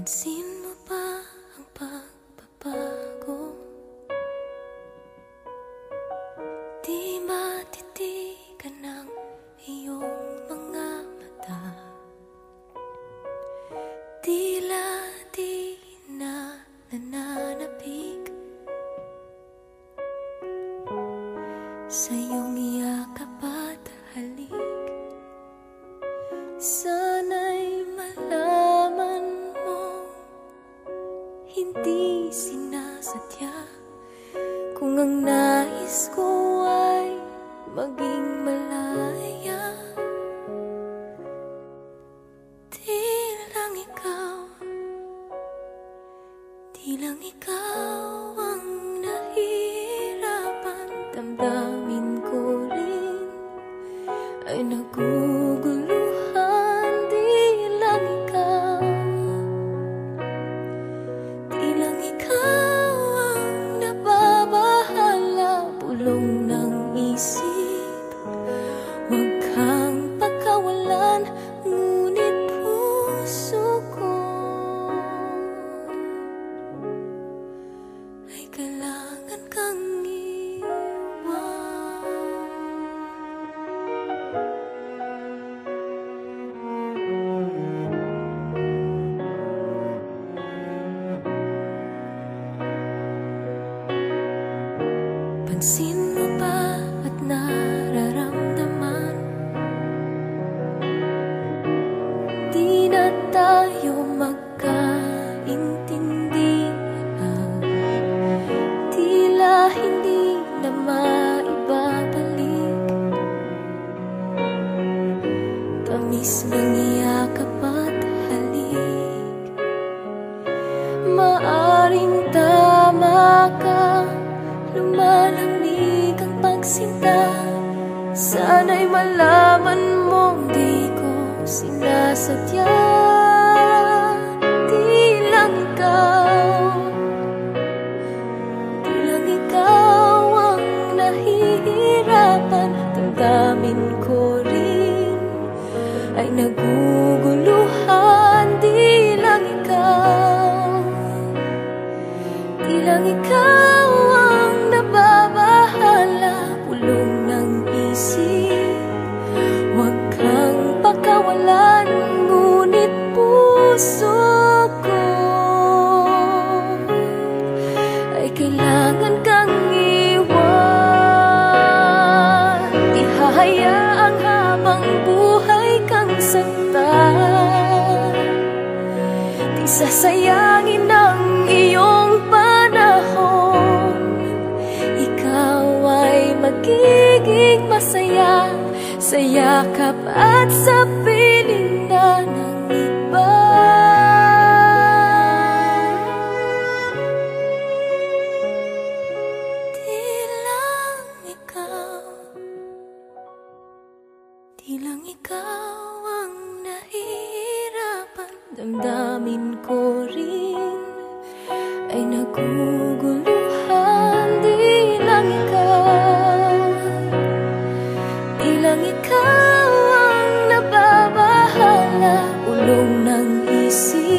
Pansin mo ba ang pagbabago? Di matitigan ng iyong mga mata. Tila di na nananapig sa iyong yakap at halik. Sana'y malaman mo, hindi sinasadya. Kung ang nais ko ay maging malaya, di lang ikaw ang nahihirapan. Damdamin ko rin ay naguguluhan. Di lang ikaw ang nababahala. Bulong ng isip, huwag kang pagkawalan. Ngunit puso ko ay kailangan kang iwan. Pansin mo ba at nararamdaman? Di na tayo magkaintindihan. Tila hindi na maibabalik tamis ng yakap at halik. Maaring tama ka, lumalamig ang pagsinta. Sana'y malaman mong di ko sinasadya. Di lang ikaw ang nahihirapan. Damdamin ko rin ay naguguluhan. Di lang ikaw ang nababahala. Bulong ng isip, huwag kang pakawalan. Ngunit puso ko ay kailangan kang iwan. Di hahayaang habang buhay kang saktan. Di sasayangin ang iyong panahon. Ikaw ay magiging masaya sa yakap at sa piling na ng iba. Di lang ikaw ang nahihirapan. Damdamin ko rin ay naguguluhan. Di lang ikaw ang nababahala. Ulong ng isip,